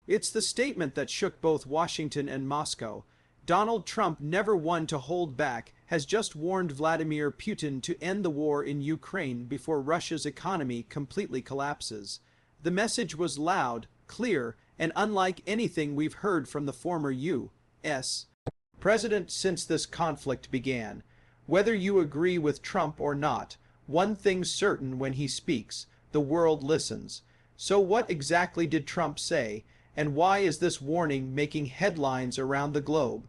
It's the statement that shook both Washington and Moscow. Donald Trump, never one to hold back, has just warned Vladimir Putin to end the war in Ukraine before Russia's economy completely collapses. The message was loud, clear, and unlike anything we've heard from the former U.S. president since this conflict began. Whether you agree with Trump or not, one thing's certain: when he speaks, the world listens. So what exactly did Trump say, and why is this warning making headlines around the globe?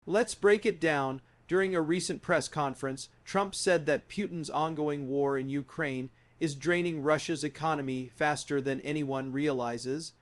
Let's break it down. During a recent press conference, Trump said that Putin's ongoing war in Ukraine is draining Russia's economy faster than anyone realizes.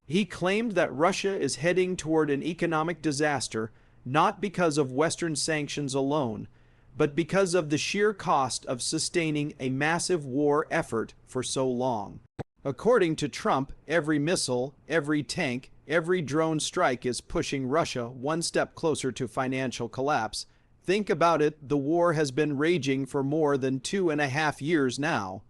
He claimed that Russia is heading toward an economic disaster, not because of Western sanctions alone, but because of the sheer cost of sustaining a massive war effort for so long. According to Trump, every missile, every tank, every drone strike is pushing Russia one step closer to financial collapse. Think about it, the war has been raging for more than 2.5 years now.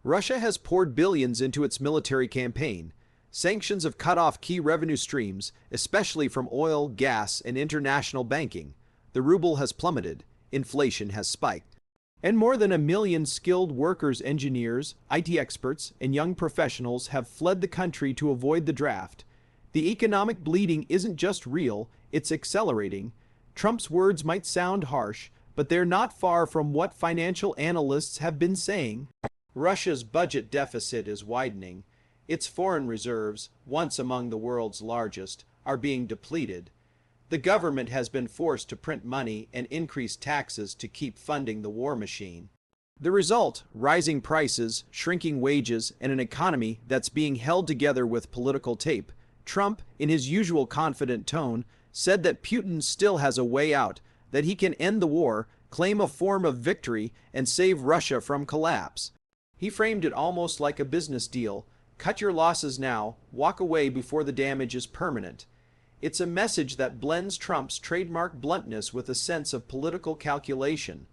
Russia has poured billions into its military campaign. Sanctions have cut off key revenue streams, especially from oil, gas, and international banking. The ruble has plummeted. Inflation has spiked. And more than 1 million skilled workers, engineers, IT experts, and young professionals have fled the country to avoid the draft. The economic bleeding isn't just real, it's accelerating. Trump's words might sound harsh, but they're not far from what financial analysts have been saying. Russia's budget deficit is widening. Its foreign reserves, once among the world's largest, are being depleted. The government has been forced to print money and increase taxes to keep funding the war machine. The result: rising prices, shrinking wages, and an economy that's being held together with political tape. Trump, in his usual confident tone, said that Putin still has a way out, that he can end the war, claim a form of victory, and save Russia from collapse. He framed it almost like a business deal. Cut your losses now, walk away before the damage is permanent. It's a message that blends Trump's trademark bluntness with a sense of political calculation.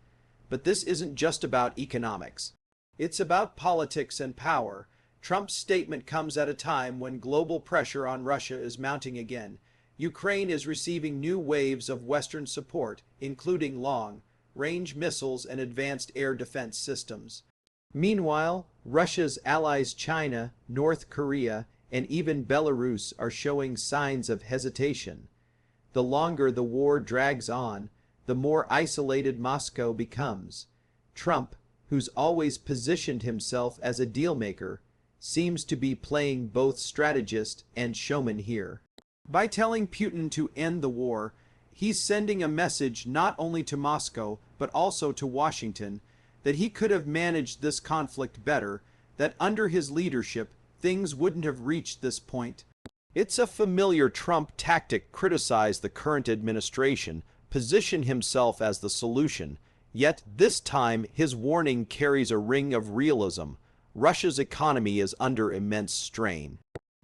But this isn't just about economics. It's about politics and power. Trump's statement comes at a time when global pressure on Russia is mounting again. Ukraine is receiving new waves of Western support, including long-range missiles and advanced air defense systems. Meanwhile, Russia's allies China, North Korea, and even Belarus are showing signs of hesitation. The longer the war drags on, the more isolated Moscow becomes. Trump, who's always positioned himself as a dealmaker, seems to be playing both strategist and showman here. By telling Putin to end the war, he's sending a message not only to Moscow, but also to Washington, that he could have managed this conflict better, that under his leadership, things wouldn't have reached this point. It's a familiar Trump tactic: criticize the current administration, position himself as the solution. Yet this time, his warning carries a ring of realism. Russia's economy is under immense strain.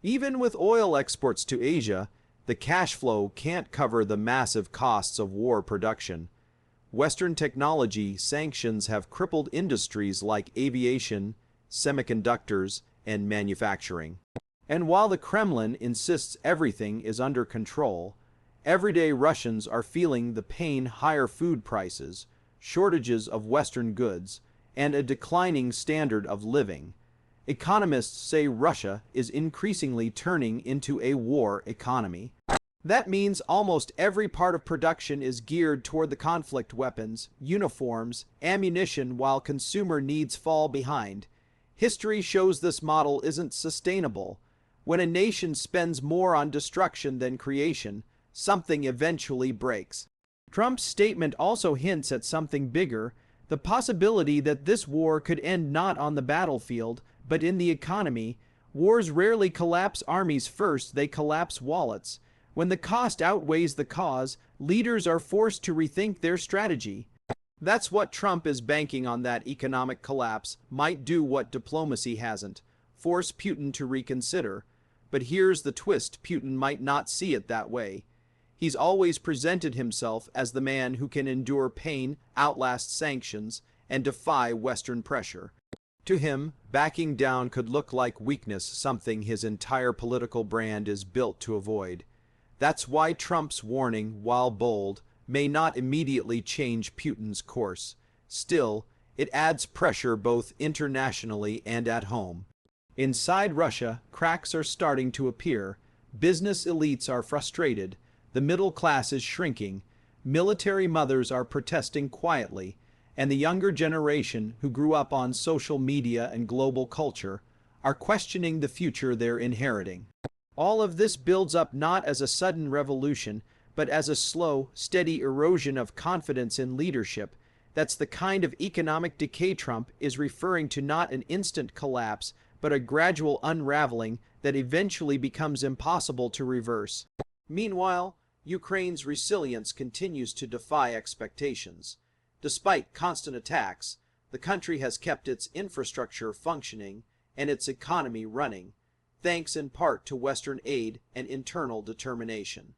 Even with oil exports to Asia, the cash flow can't cover the massive costs of war production. Western technology sanctions have crippled industries like aviation, semiconductors, and manufacturing. And while the Kremlin insists everything is under control, everyday Russians are feeling the pain: higher food prices, shortages of Western goods, and a declining standard of living. Economists say Russia is increasingly turning into a war economy. That means almost every part of production is geared toward the conflict: weapons, uniforms, ammunition, while consumer needs fall behind. History shows this model isn't sustainable. When a nation spends more on destruction than creation, something eventually breaks. Trump's statement also hints at something bigger: the possibility that this war could end not on the battlefield, but in the economy. Wars rarely collapse armies first, they collapse wallets. When the cost outweighs the cause, leaders are forced to rethink their strategy. That's what Trump is banking on: that economic collapse might do what diplomacy hasn't, force Putin to reconsider. But here's the twist: Putin might not see it that way. He's always presented himself as the man who can endure pain, outlast sanctions, and defy Western pressure. To him, backing down could look like weakness, something his entire political brand is built to avoid. That's why Trump's warning, while bold, may not immediately change Putin's course. Still, it adds pressure both internationally and at home. Inside Russia, cracks are starting to appear, business elites are frustrated, the middle class is shrinking, military mothers are protesting quietly, and the younger generation, who grew up on social media and global culture, are questioning the future they're inheriting. All of this builds up not as a sudden revolution, but as a slow, steady erosion of confidence in leadership. That's the kind of economic decay Trump is referring to, not an instant collapse, but a gradual unraveling that eventually becomes impossible to reverse. Meanwhile, Ukraine's resilience continues to defy expectations. Despite constant attacks, the country has kept its infrastructure functioning and its economy running, thanks in part to Western aid and internal determination.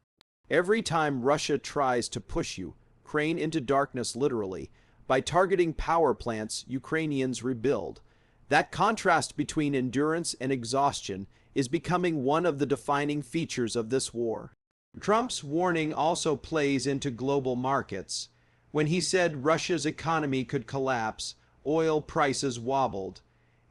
Every time Russia tries to push Ukraine into darkness literally, by targeting power plants, Ukrainians rebuild. That contrast between endurance and exhaustion is becoming one of the defining features of this war. Trump's warning also plays into global markets. When he said Russia's economy could collapse, oil prices wobbled.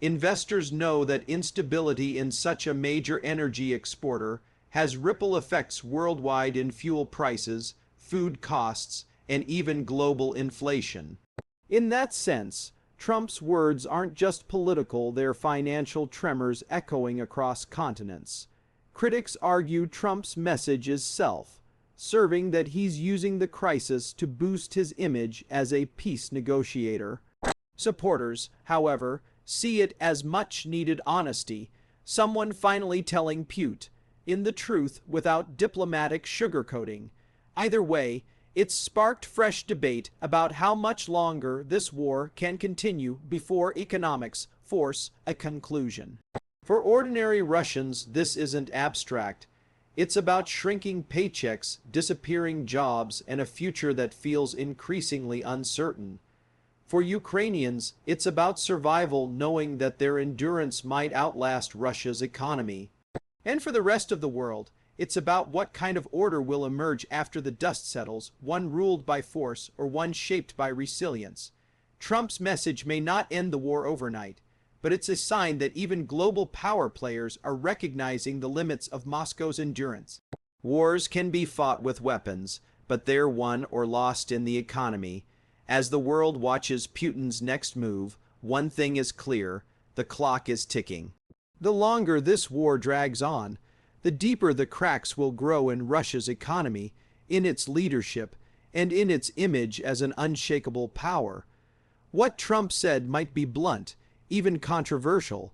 Investors know that instability in such a major energy exporter has ripple effects worldwide in fuel prices, food costs, and even global inflation. In that sense, Trump's words aren't just political, they're financial tremors echoing across continents. Critics argue Trump's message is self-serving, that he's using the crisis to boost his image as a peace negotiator. Supporters, however, see it as much-needed honesty, someone finally telling Putin in the truth without diplomatic sugarcoating. Either way, it's sparked fresh debate about how much longer this war can continue before economics force a conclusion. For ordinary Russians, this isn't abstract. It's about shrinking paychecks, disappearing jobs, and a future that feels increasingly uncertain. For Ukrainians, it's about survival, knowing that their endurance might outlast Russia's economy. And for the rest of the world, it's about what kind of order will emerge after the dust settles, one ruled by force or one shaped by resilience. Trump's message may not end the war overnight, but it's a sign that even global power players are recognizing the limits of Moscow's endurance. Wars can be fought with weapons, but they're won or lost in the economy. As the world watches Putin's next move, one thing is clear: the clock is ticking. The longer this war drags on, the deeper the cracks will grow in Russia's economy, in its leadership, and in its image as an unshakable power. What Trump said might be blunt, even controversial,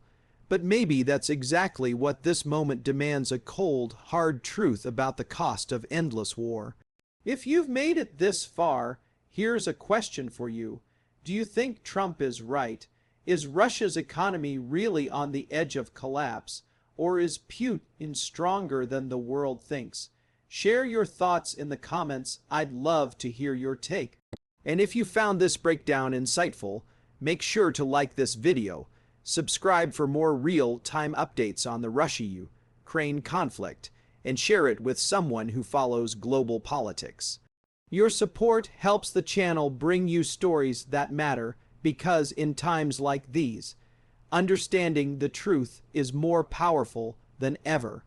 but maybe that's exactly what this moment demands: a cold, hard truth about the cost of endless war. If you've made it this far, here's a question for you. Do you think Trump is right? Is Russia's economy really on the edge of collapse? Or is Putin stronger than the world thinks? Share your thoughts in the comments. I'd love to hear your take. And if you found this breakdown insightful, make sure to like this video, subscribe for more real-time updates on the Russia-Ukraine conflict, and share it with someone who follows global politics. Your support helps the channel bring you stories that matter, because in times like these, understanding the truth is more powerful than ever.